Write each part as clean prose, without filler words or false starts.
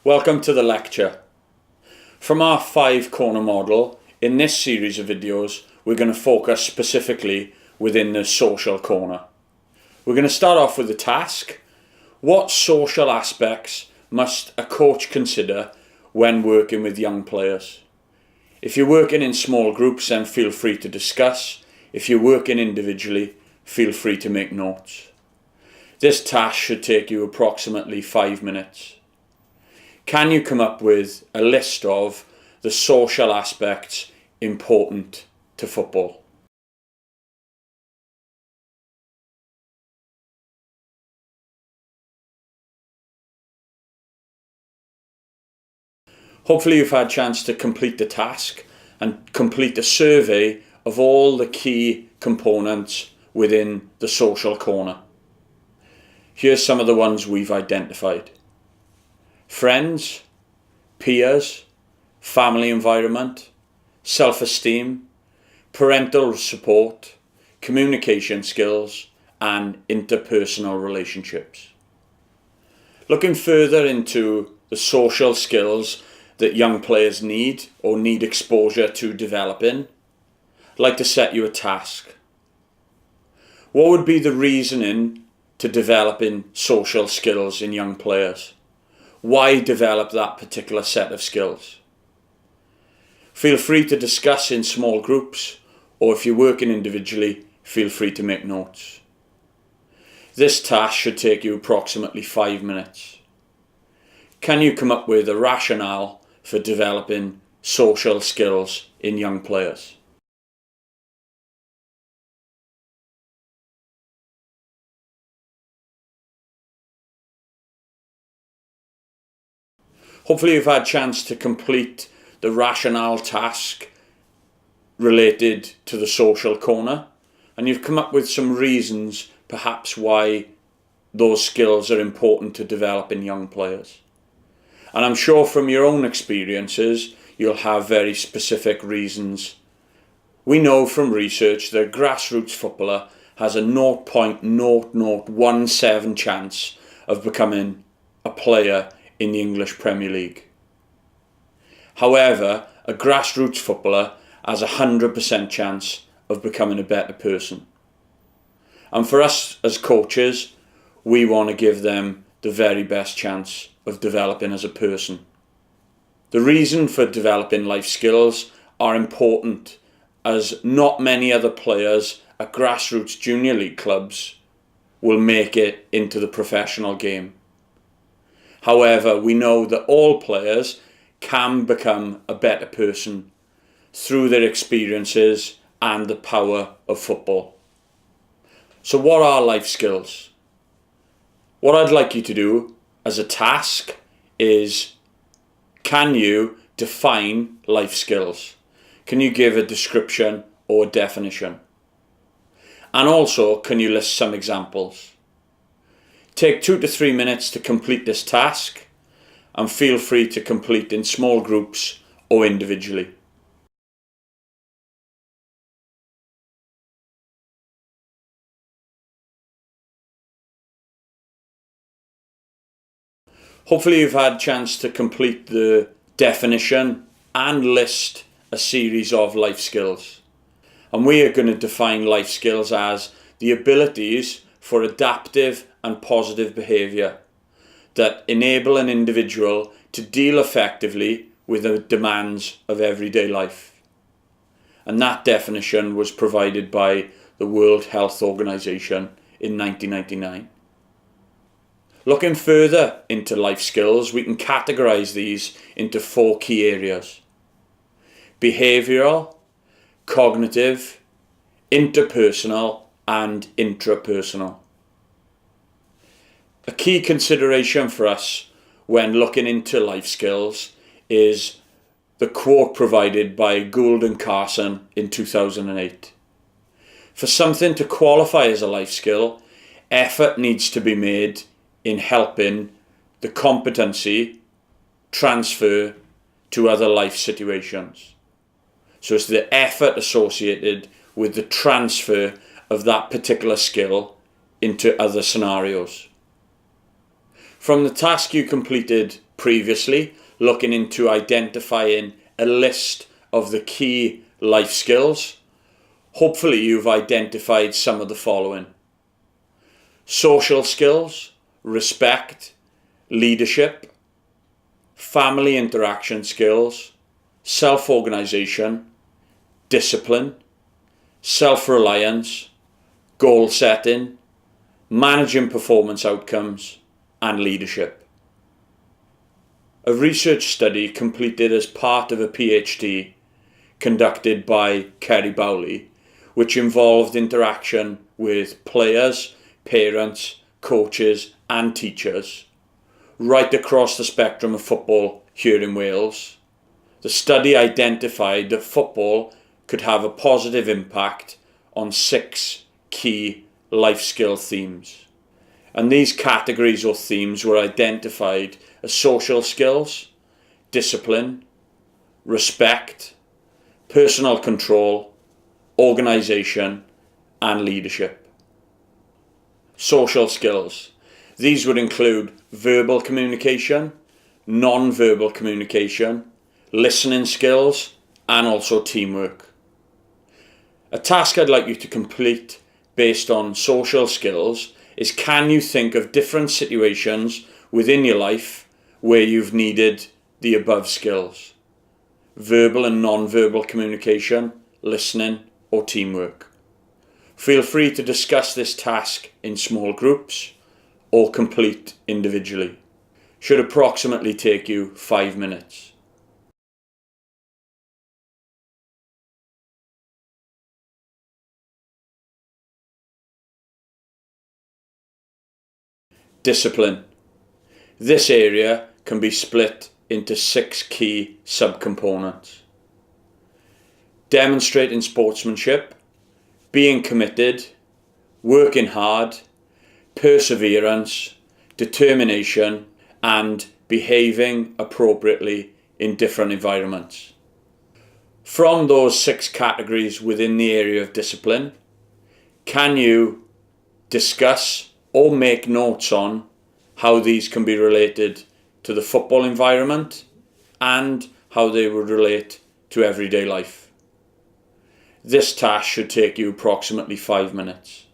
Welcome to the lecture. From our 5-corner model, in this series of videos, we're going to focus specifically within the social corner. We're going to start off with the task. What social aspects must a coach consider when working with young players? If you're working in small groups, then feel free to discuss. If you're working individually, feel free to make notes. This task should take you approximately 5 minutes. Can you come up with a list of the social aspects important to football? Hopefully you've had a chance to complete the task and complete a survey of all the key components within the social corner. Here's some of the ones we've identified. Friends, peers, family environment, self-esteem, parental support, communication skills, and interpersonal relationships. Looking further into the social skills that young players need or need exposure to develop in, I'd like to set you a task. What would be the reasoning to developing social skills in young players? Why develop that particular set of skills? Feel free to discuss in small groups, or if you're working individually, feel free to make notes. This task should take you approximately 5 minutes. Can you come up with a rationale for developing social skills in young players? Hopefully you've had a chance to complete the rationale task related to the social corner, and you've come up with some reasons perhaps why those skills are important to develop in young players. And I'm sure from your own experiences you'll have very specific reasons. We know from research that a grassroots footballer has a 0.0017 chance of becoming a player in the English Premier League. However, a grassroots footballer has a 100% chance of becoming a better person. And for us as coaches, we want to give them the very best chance of developing as a person. The reason for developing life skills are important, as not many other players at grassroots junior league clubs will make it into the professional game. However, we know that all players can become a better person through their experiences and the power of football. So what are life skills? What I'd like you to do as a task is, can you define life skills? Can you give a description or definition? And also, can you list some examples? Take 2 to 3 minutes to complete this task, and feel free to complete in small groups or individually. Hopefully you've had a chance to complete the definition and list a series of life skills. And we are going to define life skills as the abilities for adaptive and positive behaviour that enable an individual to deal effectively with the demands of everyday life. And that definition was provided by the World Health Organization in 1999. Looking further into life skills, we can categorise these into 4 key areas: behavioural, cognitive, interpersonal, and intrapersonal. A key consideration for us when looking into life skills is the quote provided by Gould and Carson in 2008. For something to qualify as a life skill, effort needs to be made in helping the competency transfer to other life situations. So it's the effort associated with the transfer of that particular skill into other scenarios. From the task you completed previously, looking into identifying a list of the key life skills, hopefully you've identified some of the following: social skills, respect, leadership, family interaction skills, self-organisation, discipline, self-reliance, goal setting, managing performance outcomes, and leadership. A research study completed as part of a PhD conducted by Kerry Bowley, which involved interaction with players, parents, coaches and teachers right across the spectrum of football here in Wales. The study identified that football could have a positive impact on 6 key life skill themes. And these categories or themes were identified as social skills, discipline, respect, personal control, organisation and leadership. Social skills. These would include verbal communication, non-verbal communication, listening skills and also teamwork. A task I'd like you to complete based on social skills is, can you think of different situations within your life where you've needed the above skills: verbal and non-verbal communication, listening or teamwork. Feel free to discuss this task in small groups or complete individually. Should approximately take you 5 minutes. Discipline. This area can be split into 6 key subcomponents: demonstrating sportsmanship, being committed, working hard, perseverance, determination, and behaving appropriately in different environments. From those 6 categories within the area of discipline, can you discuss or make notes on how these can be related to the football environment and how they would relate to everyday life? This task should take you approximately 5 minutes.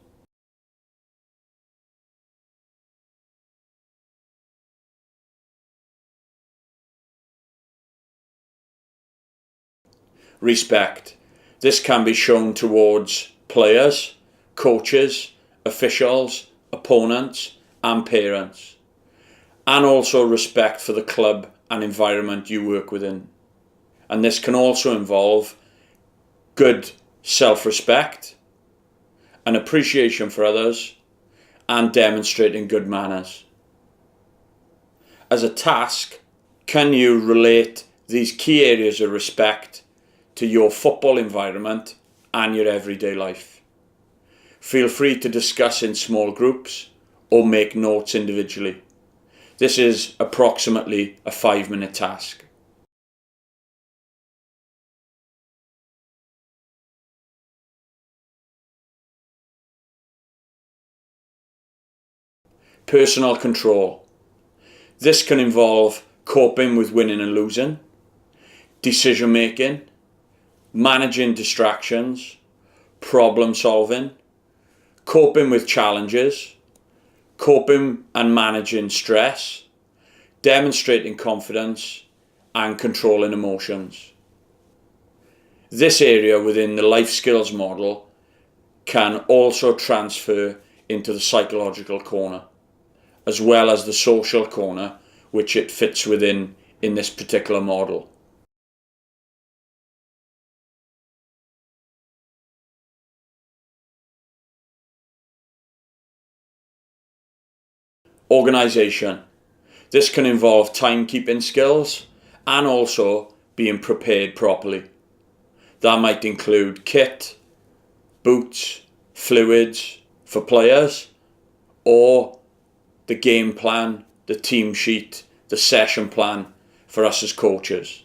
Respect. This can be shown towards players, coaches, officials, opponents and parents, and also respect for the club and environment you work within. And this can also involve good self-respect, an appreciation for others, and demonstrating good manners. As a task, can you relate these key areas of respect to your football environment and your everyday life? Feel free to discuss in small groups or make notes individually. This is approximately a 5-minute task. Personal control. This can involve coping with winning and losing, decision making, managing distractions, problem solving, coping with challenges, coping and managing stress, demonstrating confidence and controlling emotions. This area within the life skills model can also transfer into the psychological corner, as well as the social corner, which it fits within in this particular model. Organisation. This can involve timekeeping skills and also being prepared properly. That might include kit, boots, fluids for players, or the game plan, the team sheet, the session plan for us as coaches.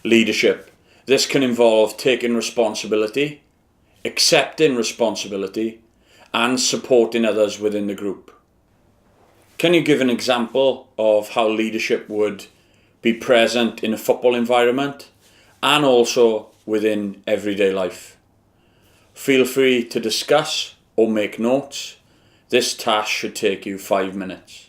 Leadership. This can involve taking responsibility, accepting responsibility, and supporting others within the group. Can you give an example of how leadership would be present in a football environment and also within everyday life? Feel free to discuss or make notes. This task should take you 5 minutes.